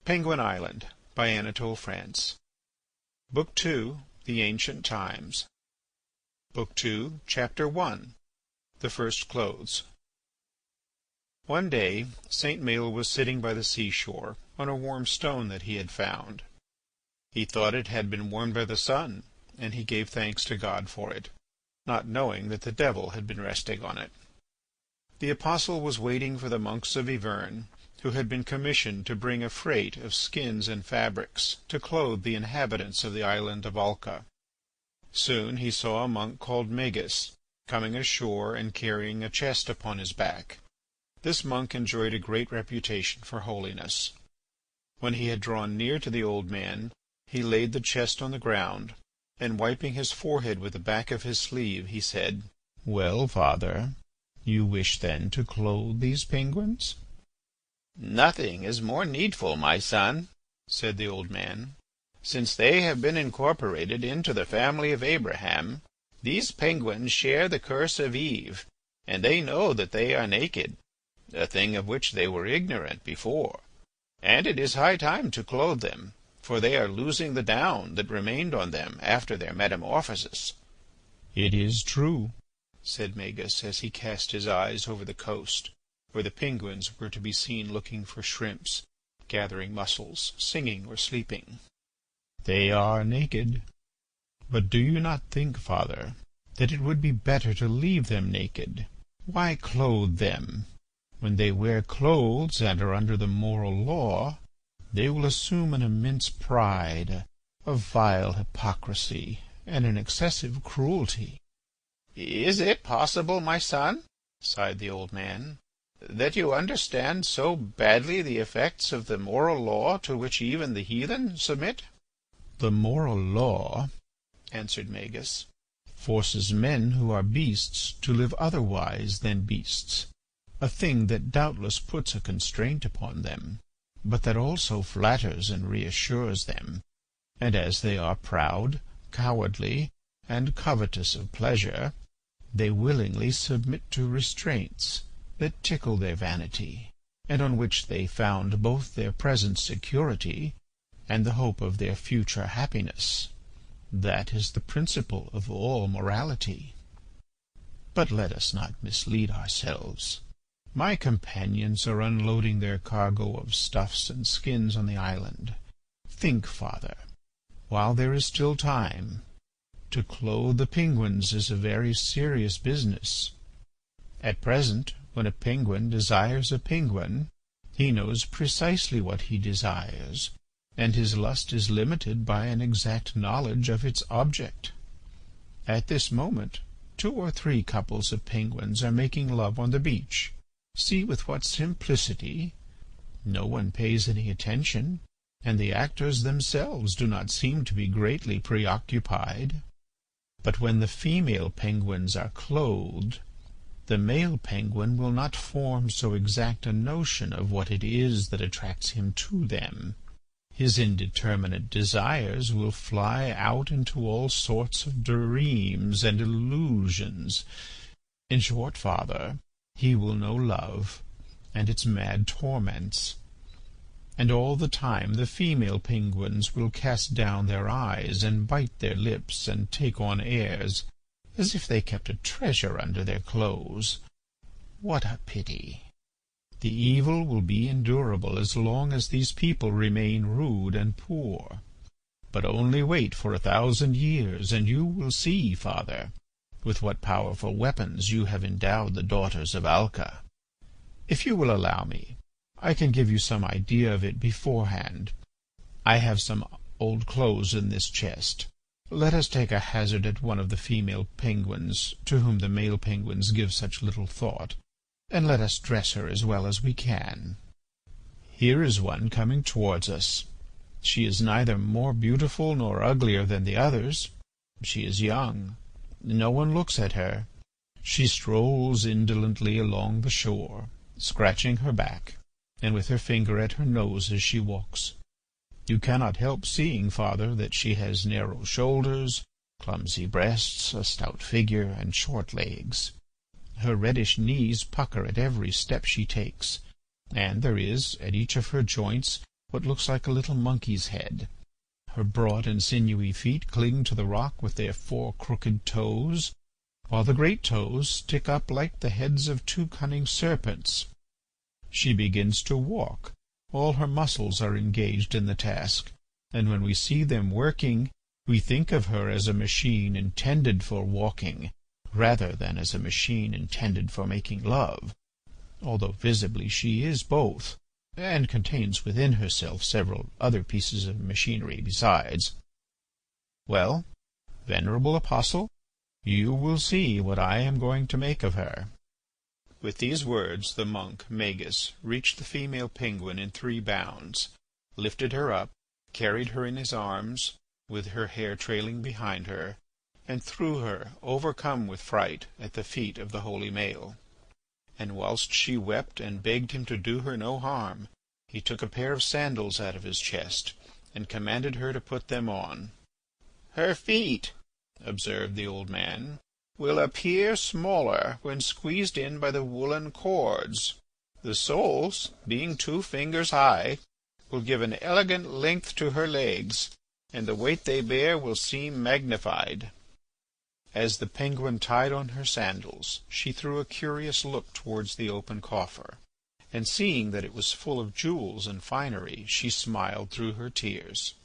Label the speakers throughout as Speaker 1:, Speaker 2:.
Speaker 1: Penguin Island, by Anatole France. Book 2. The Ancient Times. Book 2, Chapter 1. The First Clothes. One day St. Maël was sitting by the seashore on a warm stone that he had found. He thought it had been warmed by the sun, and he gave thanks to God for it, not knowing that the devil had been resting on it. The apostle was waiting for the monks of Yvern, who had been commissioned to bring a freight of skins and fabrics to clothe the inhabitants of the island of Alca. Soon he saw a monk called Magis coming ashore and carrying a chest upon his back. This monk enjoyed a great reputation for holiness. When he had drawn near to the old man, he laid the chest on the ground, and wiping his forehead with the back of his sleeve, he said, "Well, father, you wish then to clothe these penguins?"
Speaker 2: "Nothing is more needful, my son," said the old man. "Since they have been incorporated into the family of Abraham, these penguins share the curse of Eve, and they know that they are naked, a thing of which they were ignorant before. And it is high time to clothe them, for they are losing the down that remained on them after their metamorphosis."
Speaker 1: "It is true," said Magis as he cast his eyes over the coast, where the penguins were to be seen looking for shrimps, gathering mussels, singing or sleeping. "They are naked. But do you not think, father, that it would be better to leave them naked? Why clothe them? When they wear clothes and are under the moral law, they will assume an immense pride, a vile hypocrisy, and an excessive cruelty."
Speaker 2: "Is it possible, my son," sighed the old man, "that you understand so badly the effects of the moral law to which even the heathen submit?"
Speaker 1: "The moral law," answered Magis, "forces men who are beasts to live otherwise than beasts, a thing that doubtless puts a constraint upon them, but that also flatters and reassures them. And as they are proud, cowardly, and covetous of pleasure, they willingly submit to restraints that tickle their vanity, and on which they found both their present security and the hope of their future happiness. That is the principle of all morality. But let us not mislead ourselves. My companions are unloading their cargo of stuffs and skins on the island. Think, father, while there is still time. To clothe the penguins is a very serious business. At present, when a penguin desires a penguin, he knows precisely what he desires, and his lust is limited by an exact knowledge of its object. At this moment 2 or 3 couples of penguins are making love on the beach. See with what simplicity! No one pays any attention, and the actors themselves do not seem to be greatly preoccupied. But when the female penguins are clothed, the male penguin will not form so exact a notion of what it is that attracts him to them. His indeterminate desires will fly out into all sorts of dreams and illusions. In short, father, he will know love and its mad torments. And all the time the female penguins will cast down their eyes and bite their lips and take on airs, as if they kept a treasure under their clothes. What a pity! The evil will be endurable as long as these people remain rude and poor. But only wait for 1,000 years, and you will see, father, with what powerful weapons you have endowed the daughters of Alca. If you will allow me, I can give you some idea of it beforehand. I have some old clothes in this chest. Let us take a hazard at one of the female penguins, to whom the male penguins give such little thought, and let us dress her as well as we can. Here is one coming towards us. She is neither more beautiful nor uglier than the others. She is young. No one looks at her. She strolls indolently along the shore, scratching her back, and with her finger at her nose as she walks. You cannot help seeing, father, that she has narrow shoulders, clumsy breasts, a stout figure, and short legs. Her reddish knees pucker at every step she takes, and there is, at each of her joints, what looks like a little monkey's head. Her broad and sinewy feet cling to the rock with their 4 crooked toes, while the great toes stick up like the heads of 2 cunning serpents. She begins to walk. All her muscles are engaged in the task, and when we see them working, we think of her as a machine intended for walking, rather than as a machine intended for making love, although visibly she is both, and contains within herself several other pieces of machinery besides. Well, venerable apostle, you will see what I am going to make of her." With these words the monk, Magis, reached the female penguin in 3 bounds, lifted her up, carried her in his arms, with her hair trailing behind her, and threw her, overcome with fright, at the feet of the holy male. And whilst she wept and begged him to do her no harm, he took a pair of sandals out of his chest and commanded her to put them on. "Her feet," observed the old man, "will appear smaller when squeezed in by the woolen cords. The soles, being 2 fingers high, will give an elegant length to her legs, and the weight they bear will seem magnified." As the penguin tied on her sandals, she threw a curious look towards the open coffer, and seeing that it was full of jewels and finery, she smiled through her tears.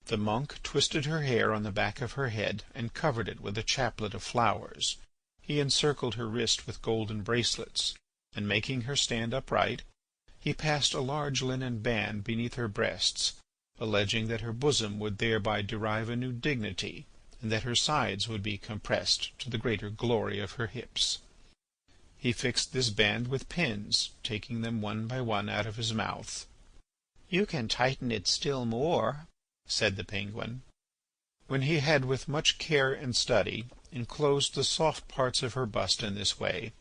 Speaker 1: The monk twisted her hair on the back of her head and covered it with a chaplet of flowers. He encircled her wrist with golden bracelets, and making her stand upright, he passed a large linen band beneath her breasts, alleging that her bosom would thereby derive a new dignity, and that her sides would be compressed to the greater glory of her hips. He fixed this band with pins, taking them one by one out of his mouth. "You can tighten it still more," said the penguin. When he had with much care and study enclosed the soft parts of her bust in this way,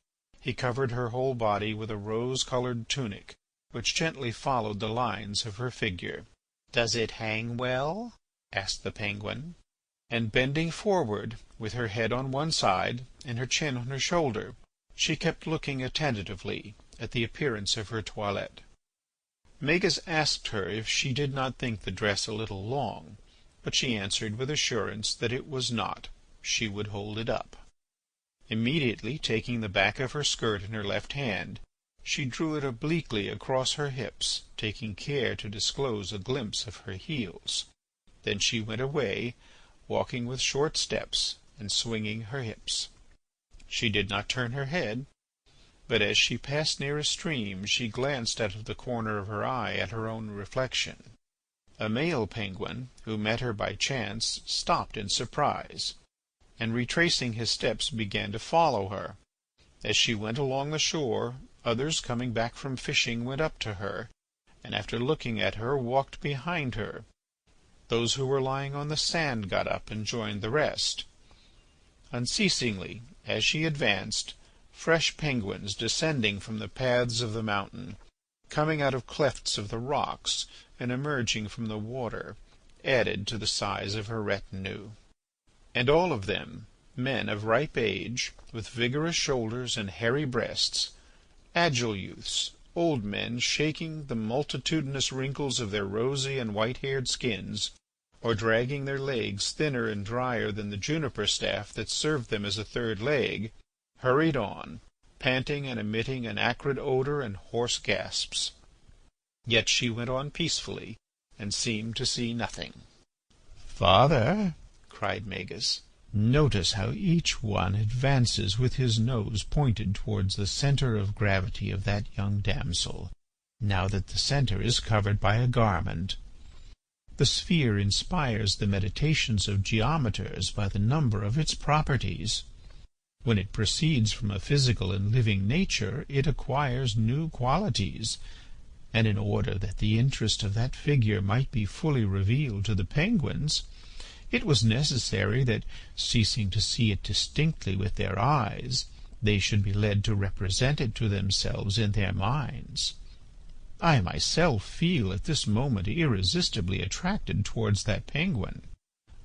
Speaker 1: he covered her whole body with a rose-coloured tunic, which gently followed the lines of her figure. "Does it hang well?" asked the penguin. And bending forward, with her head on one side and her chin on her shoulder, she kept looking attentively at the appearance of her toilette. Magis asked her if she did not think the dress a little long, but she answered with assurance that it was not. She would hold it up. Immediately taking the back of her skirt in her left hand, she drew it obliquely across her hips, taking care to disclose a glimpse of her heels. Then she went away, walking with short steps and swinging her hips. She did not turn her head, but as she passed near a stream she glanced out of the corner of her eye at her own reflection. A male penguin, who met her by chance, stopped in surprise, and retracing his steps began to follow her. As she went along the shore, others coming back from fishing went up to her, and after looking at her walked behind her. Those who were lying on the sand got up and joined the rest. Unceasingly, as she advanced, fresh penguins descending from the paths of the mountain, coming out of clefts of the rocks, and emerging from the water, added to the size of her retinue. And all of them, men of ripe age, with vigorous shoulders and hairy breasts, agile youths, old men shaking the multitudinous wrinkles of their rosy and white-haired skins, or dragging their legs thinner and drier than the juniper staff that served them as a third leg, hurried on, panting and emitting an acrid odour and hoarse gasps. Yet she went on peacefully, and seemed to see nothing. "Father," cried Magis, "notice how each one advances with his nose pointed towards the centre of gravity of that young damsel, now that the centre is covered by a garment. The sphere inspires the meditations of geometers by the number of its properties. When it proceeds from a physical and living nature, it acquires new qualities, and in order that the interest of that figure might be fully revealed to the penguins, it was necessary that, ceasing to see it distinctly with their eyes, they should be led to represent it to themselves in their minds. I myself feel at this moment irresistibly attracted towards that penguin,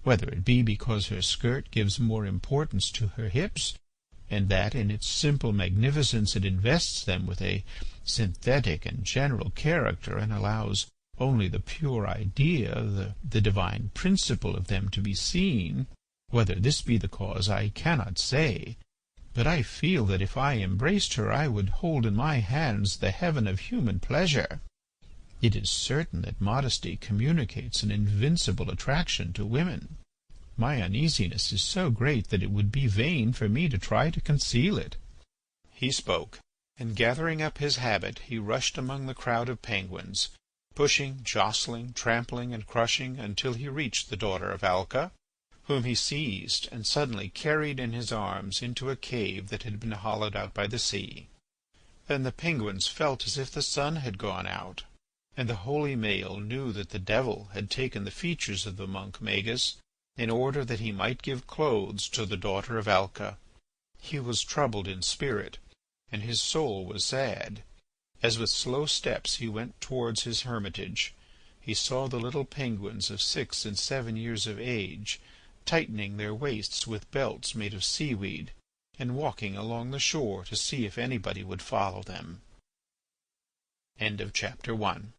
Speaker 1: whether it be because her skirt gives more importance to her hips, and that in its simple magnificence it invests them with a synthetic and general character and allows only the pure idea, the divine principle of them to be seen. Whether this be the cause I cannot say, but I feel that if I embraced her I would hold in my hands the heaven of human pleasure. It is certain that modesty communicates an invincible attraction to women. My uneasiness is so great that it would be vain for me to try to conceal it." He spoke, and gathering up his habit he rushed among the crowd of penguins, pushing, jostling, trampling, and crushing until he reached the daughter of Alca, whom he seized and suddenly carried in his arms into a cave that had been hollowed out by the sea. Then the penguins felt as if the sun had gone out, and the holy Maël knew that the devil had taken the features of the monk Magis in order that he might give clothes to the daughter of Alca. He was troubled in spirit, and his soul was sad. As with slow steps he went towards his hermitage, he saw the little penguins of 6 and 7 years of age tightening their waists with belts made of seaweed, and walking along the shore to see if anybody would follow them. End of chapter 1.